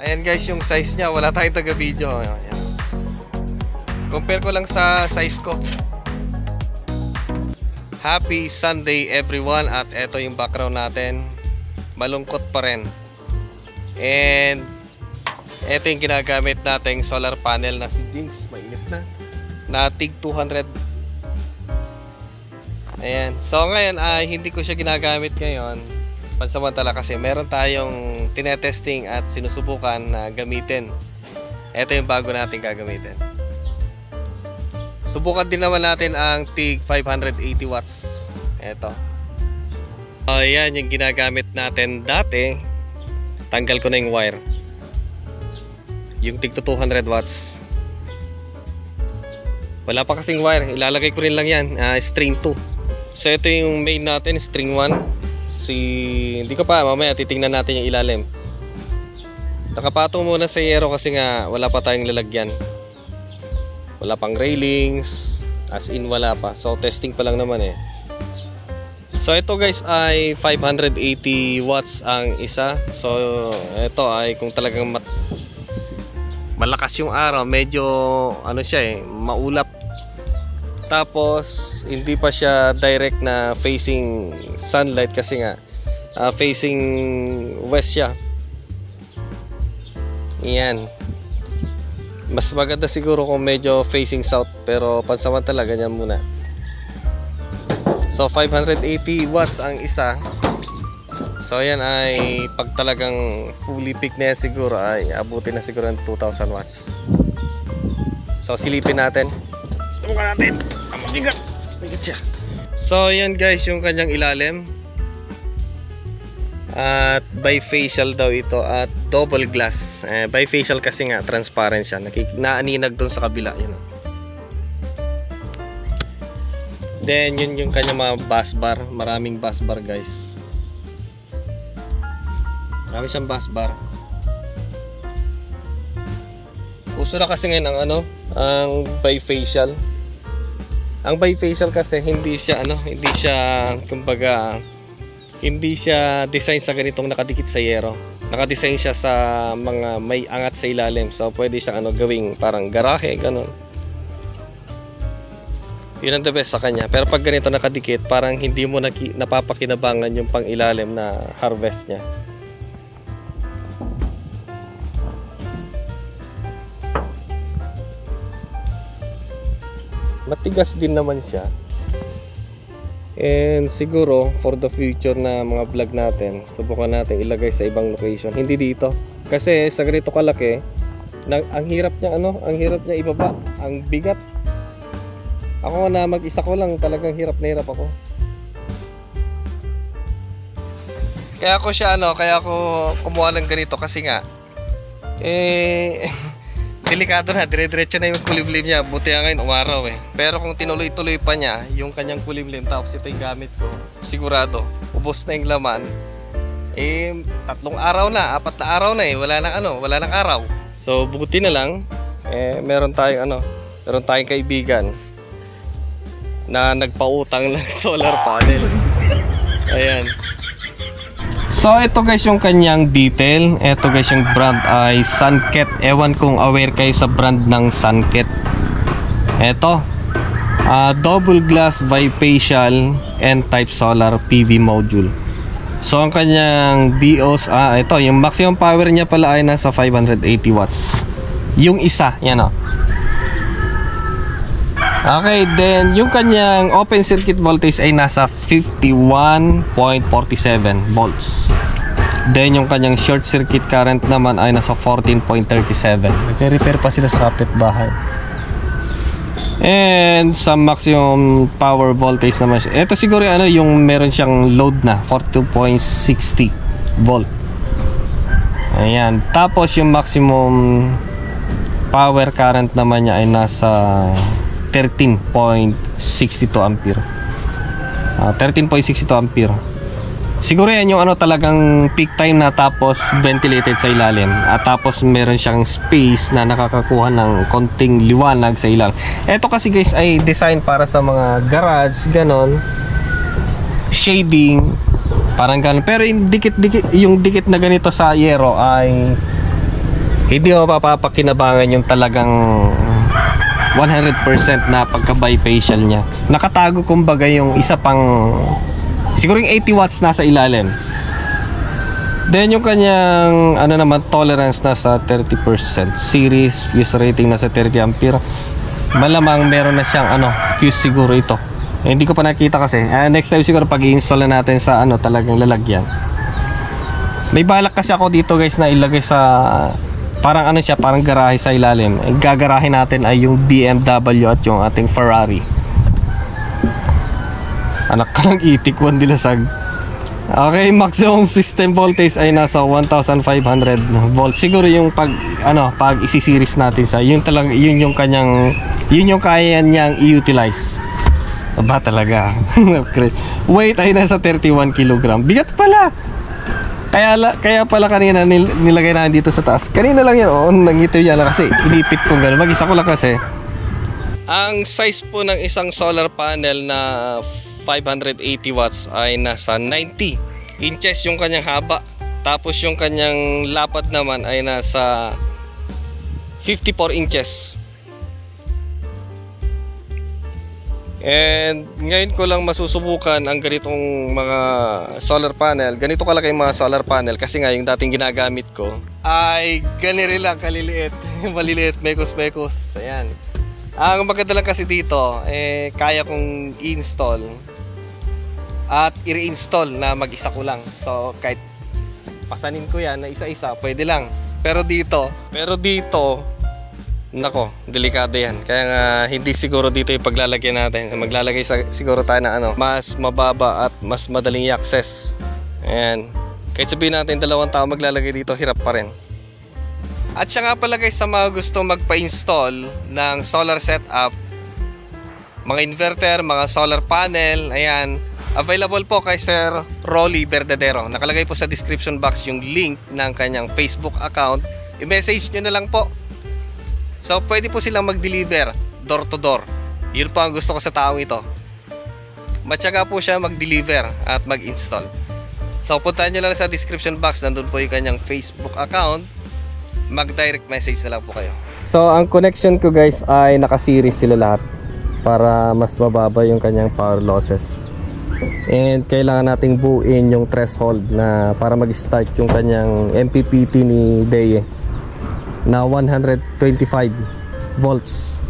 Ayan guys, yung size niya, wala tayong taga-video. Ayan. Compare ko lang sa size ko. Happy Sunday everyone. At eto yung background natin. Malungkot pa rin. And eto yung ginagamit nating solar panel na si Jinx. Mainit na TIG 200. Ayan. So ngayon ay hindi ko siya ginagamit ngayon. Pansamantala kasi meron tayong tinetesting at sinusubukan na gamitin. Ito yung bago natin gagamitin. Subukan din naman natin ang TIG 580 watts. Ito. Ayan yung ginagamit natin dati. Tanggal ko na yung wire. Yung TIG 200 watts. Wala pa kasing wire. Ilalagay ko rin lang yan. String 2. So ito yung main natin. String 1. Hindi ko pa, mamaya titingnan natin yung ilalim. Nakapatong muna sa yero kasi nga wala pa tayong lalagyan. Wala pang railings, as in wala pa. So testing pa lang naman eh. So ito guys ay 580 watts ang isa. So ito ay kung talagang malakas yung araw, medyo ano siya eh, maulap. Tapos hindi pa siya direct na facing sunlight kasi nga facing west siya. Yan. Mas maganda siguro kung medyo facing south, pero pansamantala ganyan muna. So 580 watts ang isa. So yan ay pag talagang fully peak na yan siguro ay abutin na siguro ng 2000 watts. So silipin natin. Subukan natin. Bigat siya. So yan guys yung kanyang ilalim. At bifacial daw ito at double glass. Bifacial kasi nga transparent siya. Naaninag doon sa kabila. Yan. Then yun yung kanyang mga bus bar. Maraming bus bar guys. Marami siyang bus bar. Uso na kasi ngayon ang bifacial. Ang bifacial kasi hindi siya kumbaga hindi siya design sa ganitong nakadikit sa yero. Nakadesign siya sa mga may angat sa ilalim. So pwede siyang gawing parang garahe, ganun. Yun ang the best sa kanya. Pero pag ganito nakadikit, parang hindi mo napapakinabangan yung pang ilalim na harvest niya. Matigas din naman siya. And siguro for the future na mga vlog natin, subukan natin ilagay sa ibang location, hindi dito. Kasi sa ganito kalaki, ang hirap niya ibaba, ang bigat. Ako na mag-isa ko lang, talagang hirap na hirap ako. Kaya ako kumuha ng ganito kasi nga delikado na, dire-diretso na yung kulimlim niya. Buti nga ngayon umaraw eh. Pero kung tinuloy-tuloy pa niya yung kanyang kulimlim, tapos ito yung gamit ko, sigurado ubos na yung laman. 3 araw na, 4 na araw na eh, wala nang araw. So buti na lang meron tayong kaibigan na nagpautang ng solar panel. Ayan. So ito guys yung kanyang detail. Ito guys yung brand ay Sunket. Ewan kung aware kayo sa brand ng Sunket. Ito double glass bifacial N-type solar PV module. So ang kanyang DOS ito yung maximum power niya pala ay nasa 580 watts. Yung isa, yan o. Okay, then yung kanyang open circuit voltage ay nasa 51.47 volts. Then yung kanyang short circuit current naman ay nasa 14.37. Nagre-repair pa sila sa kapitbahay. And sa maximum power voltage naman siya. Ito siguro yung meron siyang load na 42.60 volt. Ayan. Tapos yung maximum power current naman niya ay nasa 13.62 ampere. 13.62 ampere. Siguro yan yung talagang peak time na, tapos ventilated sa ilalim. At tapos meron siyang space na nakakakuha ng konting liwanag sa ilalim. Ito kasi guys ay design para sa mga garage, ganon. Shading, parang ganon. Pero yung dikit na ganito sa yero ay Hindi mo papapakinabangan yung talagang 100% na pagka-bifacial niya. Nakatago kumbaga yung isa pang siguro yung 80 watts nasa ilalim. Then yung kanyang ano naman tolerance nasa 30%. Series fuse rating nasa 30 ampere. Malamang meron na siyang ano fuse siguro ito. Hindi ko pa nakita kasi. Next time siguro pag i-install na natin sa ano talagang lalagyan. May balak kasi ako dito guys na ilagay sa parang ano siya, parang garahe sa ilalim. Gagarahe natin ay yung BMW at yung ating Ferrari. Anak ka ng itik, one dilasag. Okay, maximum system voltage ay nasa 1500 volt. Siguro yung pag isi-series natin sa yun talaga, yun yung kaya niyang i-utilize. Aba talaga. Weight ay nasa 31 kg. Bigat pala. Kaya pala kanina nilagay na dito sa taas. Kanina lang yan, nangito yan kasi inipit kong gano'n. Mag-isa ko lang kasi. Ang size po ng isang solar panel na 580 watts ay nasa 90 inches yung kanyang haba. Tapos yung kanyang lapad naman ay nasa 54 inches. And ngayon ko lang masusubukan ang ganitong mga solar panel. Ganito kalaki yung mga solar panel kasi nga yung dating ginagamit ko ay ganito lang kaliliit. Maliliit, mekos-mekos. Ayan. Ang maganda lang kasi dito, kaya kong i-install at i-reinstall na mag-isa ko lang. So kahit pasanin ko yan na isa-isa, pwede lang. Pero dito, nako, delikado yan. Kaya nga hindi siguro dito yung paglalagyan natin. Maglalagay siguro tayo na ano, mas mababa at mas madaling i-access. Ayan. Kahit sabihin natin 2 tao maglalagay dito, hirap pa rin. At siya nga pala guys, sa mga gusto magpa-install ng solar setup, mga inverter, mga solar panel, ayan, available po kay Sir Rolly Verdadero. Nakalagay po sa description box yung link ng kanyang Facebook account. I-message nyo na lang po. So pwede po silang mag-deliver door to door. Yun po ang gusto ko sa taong ito. Matyaga po siya mag-deliver at mag-install. So puntahan nyo lang sa description box, nandun po yung kanyang Facebook account. Mag-direct message na lang po kayo. So ang connection ko guys ay naka-series sila lahat para mas mababa yung kanyang power losses. And kailangan nating buuin yung threshold na para mag-start yung kanyang MPPT ni Deye na 125 volts.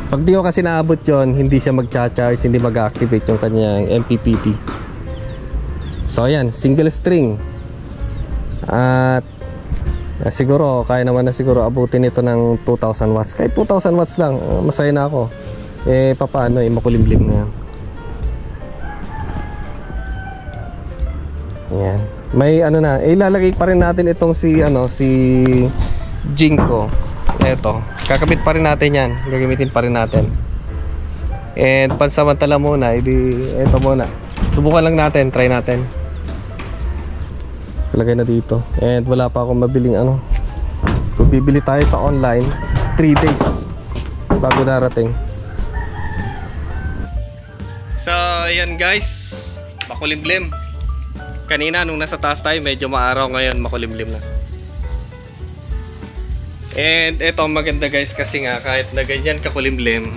Pag di ko kasi naabot yon, hindi siya mag-charge, hindi mag-activate yung kanyang MPPT. So ayan, single string. At siguro kaya naman na siguro abutin ito ng 2000 watts. Kahit 2000 watts lang, masaya na ako. Papaano makulimlim na yan. Ayan. May ano na, ilalagay pa rin natin itong si Jinko. Eto, kakabit pa rin natin yan. Gagamitin pa rin natin. And pansamantala muna, eto muna. Subukan lang natin, try natin. Lagay na dito. And wala pa akong mabiling kung bibili tayo sa online 3 days bago darating. So ayan guys, makulimlim. Kanina nung nasa taas tayo medyo maaraw, ngayon makulimlim na. And eto maganda guys kasi nga kahit na ganyan kakulimlim,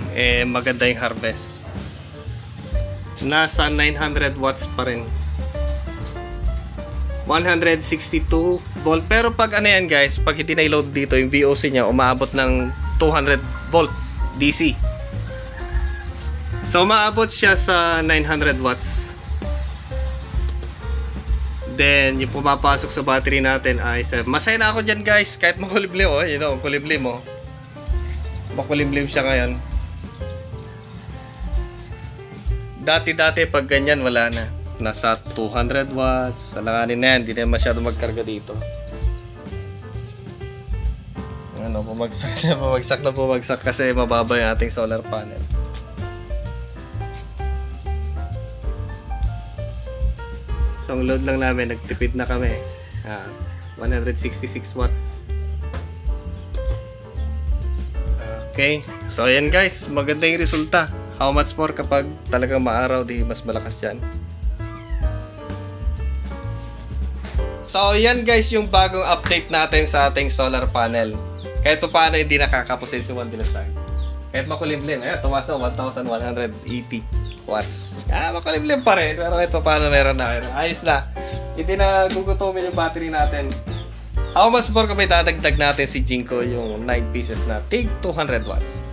maganda yung harvest. Nasa 900 watts pa rin, 162 volt. Pero pag ano yan guys, pag hindi na-load dito yung VOC nya, umaabot ng 200 volt DC. So umaabot siya sa 900 watts. Then yung pumapasok sa battery natin ay masaya na ako dyan guys. Kahit makulimlim, makulimlim makulimlim siya ngayon. Dati pag ganyan wala na, nasa 200 watts. Salanganin na yan, hindi na masyado magkarga dito. Bumagsak kasi mababa yung ating solar panel. So ang load lang namin, nagtipid na kami. 166 watts. Okay, so ayan guys, maganda yung resulta. How much more kapag talagang maaraw, di mas malakas dyan. So, yan guys yung bagong update natin sa ating solar panel. Kahit pa paano hindi nakakapusin si Juan Dilasag. Kahit makulimlim. Ayan, tumas na 1,180 watts. Makulimlim pa rin. Pero kahit pa paano meron na. Ayos na. Hindi na gugutumin yung battery natin. How much more kung may dadagdag natin si Jinko yung 9 pieces na tig 200 watts.